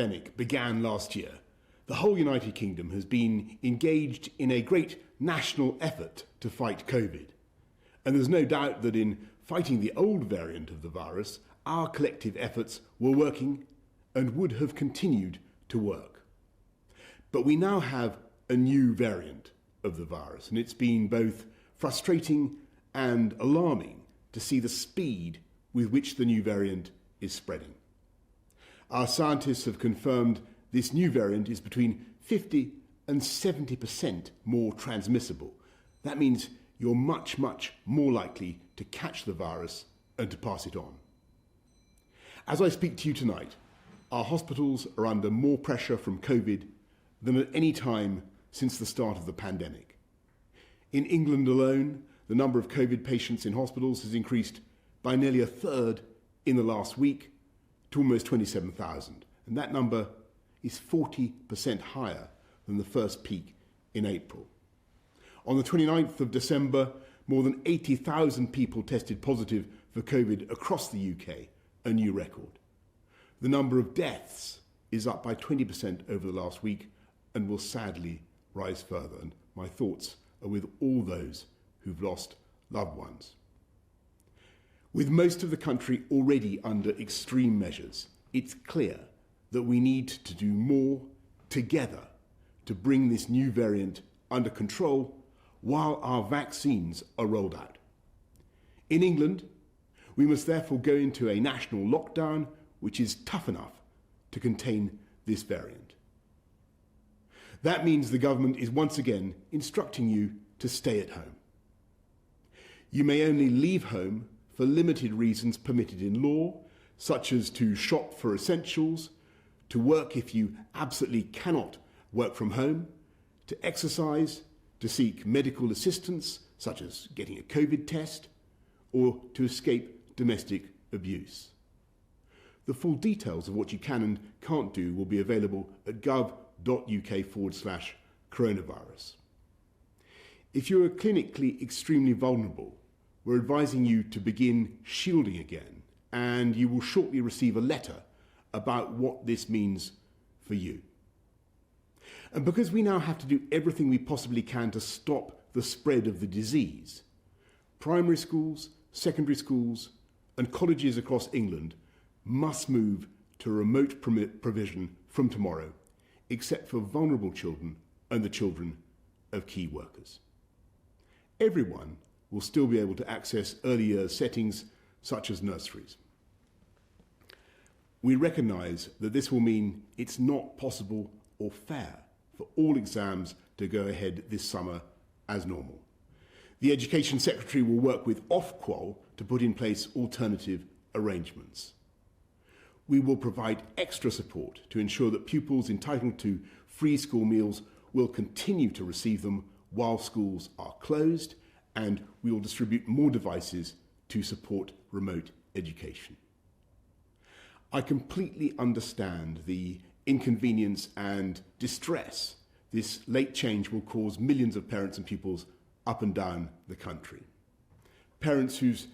pandemic began last year, the whole United Kingdom has been engaged in a great national effort to fight COVID. And there's no doubt that in fighting the old variant of the virus, our collective efforts were working and would have continued to work. But we now have a new variant of the virus, and it's been both frustrating and alarming to see the speed with which the new variant is spreading. Our scientists have confirmed this new variant is between 50 and 70% more transmissible. That means you're much, much more likely to catch the virus and to pass it on. As I speak to you tonight, our hospitals are under more pressure from COVID than at any time since the start of the pandemic. In England alone, the number of COVID patients in hospitals has increased by nearly a third in the last week to almost 27,000. And that number is 40% higher than the first peak in April. On the 29th of December, more than 80,000 people tested positive for COVID across the UK, a new record. The number of deaths is up by 20% over the last week and will sadly rise further. And my thoughts are with all those who've lost loved ones. With most of the country already under extreme measures, it's clear that we need to do more together to bring this new variant under control while our vaccines are rolled out. In England, we must therefore go into a national lockdown which is tough enough to contain this variant. That means the government is once again instructing you to stay at home. You may only leave home for limited reasons permitted in law, such as to shop for essentials, to work if you absolutely cannot work from home, to exercise, to seek medical assistance, such as getting a COVID test, or to escape domestic abuse. The full details of what you can and can't do will be available at gov.uk/coronavirus. If you are clinically extremely vulnerable, we're advising you to begin shielding again, and you will shortly receive a letter about what this means for you. And because we now have to do everything we possibly can to stop the spread of the disease, primary schools, secondary schools, and colleges across England must move to remote provision from tomorrow, except for vulnerable children and the children of key workers. Everyone will still be able to access early years settings such as nurseries. We recognise that this will mean it's not possible or fair for all exams to go ahead this summer as normal. The Education Secretary will work with Ofqual to put in place alternative arrangements. We will provide extra support to ensure that pupils entitled to free school meals will continue to receive them while schools are closed, and we will distribute more devices to support remote education. I completely understand the inconvenience and distress this late change will cause millions of parents and pupils up and down the country. Parents whose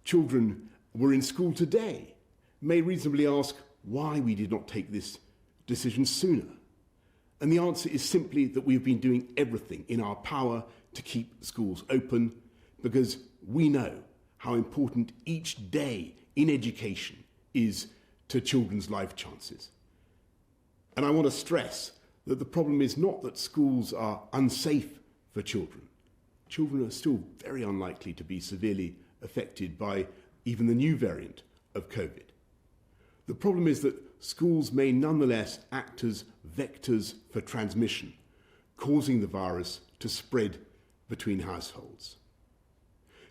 children were in school today may reasonably ask why we did not take this decision sooner. And the answer is simply that we've been doing everything in our power to keep schools open because we know how important each day in education is to children's life chances. And I want to stress that the problem is not that schools are unsafe for children. Children are still very unlikely to be severely affected by even the new variant of COVID. The problem is that schools may nonetheless act as vectors for transmission, causing the virus to spread between households.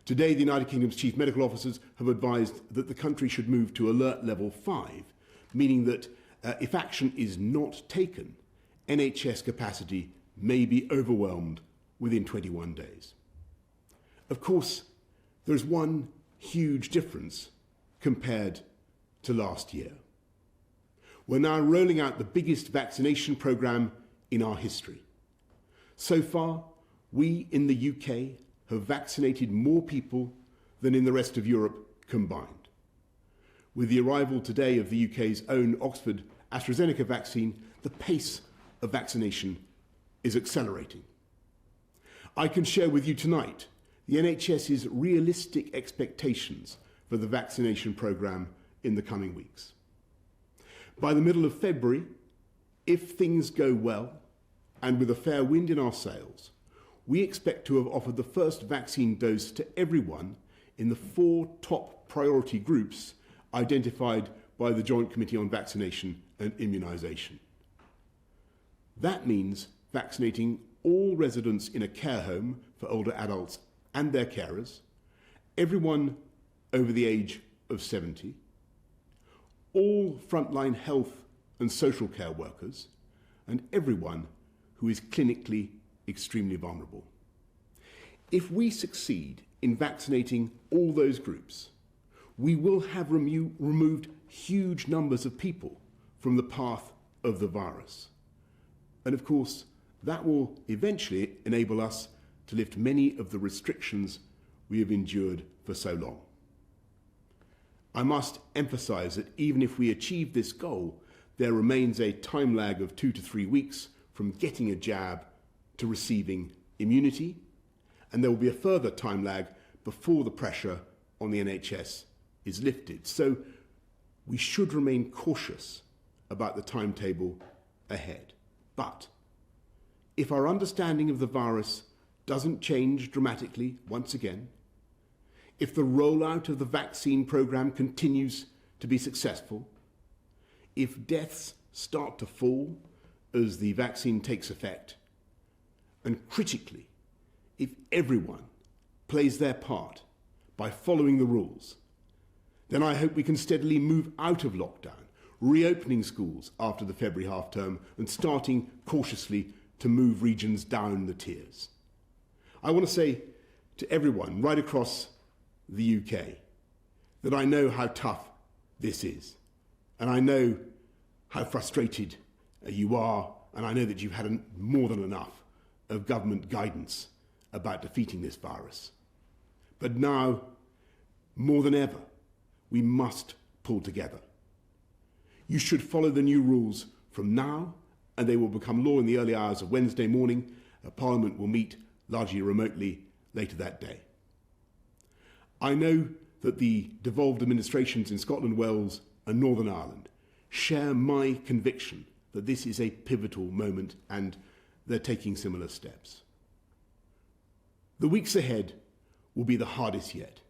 Today, the United Kingdom's chief medical officers have advised that the country should move to alert level 5, meaning that if action is not taken, NHS capacity may be overwhelmed within 21 days. Of course, there is one huge difference compared to last year. We're now rolling out the biggest vaccination programme in our history. So far, we in the UK have vaccinated more people than in the rest of Europe combined. With the arrival today of the UK's own Oxford AstraZeneca vaccine, the pace of vaccination is accelerating. I can share with you tonight the NHS's realistic expectations for the vaccination programme in the coming weeks. By the middle of February, if things go well and with a fair wind in our sails, we expect to have offered the first vaccine dose to everyone in the 4 top priority groups identified by the Joint Committee on Vaccination and Immunisation. That means vaccinating all residents in a care home for older adults and their carers, everyone over the age of 70, all frontline health and social care workers, and everyone who is clinically extremely vulnerable. If we succeed in vaccinating all those groups, we will have removed huge numbers of people from the path of the virus. And of course, that will eventually enable us to lift many of the restrictions we have endured for so long. I must emphasise that even if we achieve this goal, there remains a time lag of 2 to 3 weeks from getting a jab to receiving immunity, and there will be a further time lag before the pressure on the NHS is lifted. So we should remain cautious about the timetable ahead. But if our understanding of the virus doesn't change dramatically once again, if the rollout of the vaccine programme continues to be successful, if deaths start to fall as the vaccine takes effect, and critically, if everyone plays their part by following the rules, then I hope we can steadily move out of lockdown, reopening schools after the February half-term and starting cautiously to move regions down the tiers. I want to say to everyone right across the UK that I know how tough this is, and I know how frustrated you are, and I know that you've had more than enough of government guidance about defeating this virus. But now, more than ever, we must pull together. You should follow the new rules from now, and they will become law in the early hours of Wednesday morning. Parliament will meet largely remotely later that day. I know that the devolved administrations in Scotland, Wales and Northern Ireland share my conviction that this is a pivotal moment and they're taking similar steps. The weeks ahead will be the hardest yet,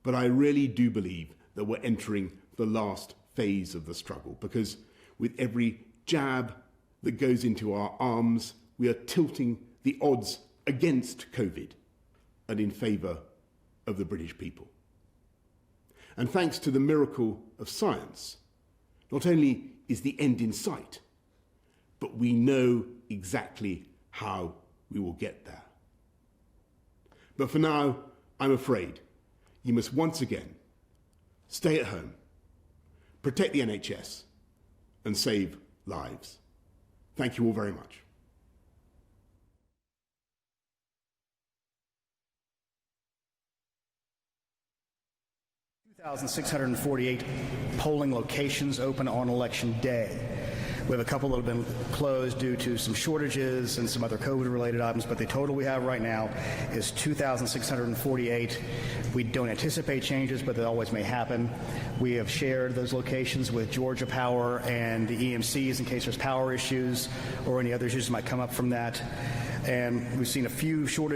but I really do believe that we're entering the last phase of the struggle, because with every jab that goes into our arms, we are tilting the odds against COVID and in favour of the British people. And thanks to the miracle of science, not only is the end in sight, but we know exactly how we will get there. But for now, I'm afraid you must once again stay at home, protect the NHS, and save lives. Thank you all very much. 2,648 polling locations open on election day. We have a couple that have been closed due to some shortages and some other COVID-related items, but the total we have right now is 2,648. We don't anticipate changes, but they always may happen. We have shared those locations with Georgia Power and the EMCs in case there's power issues or any other issues that might come up from that. And we've seen a few shortages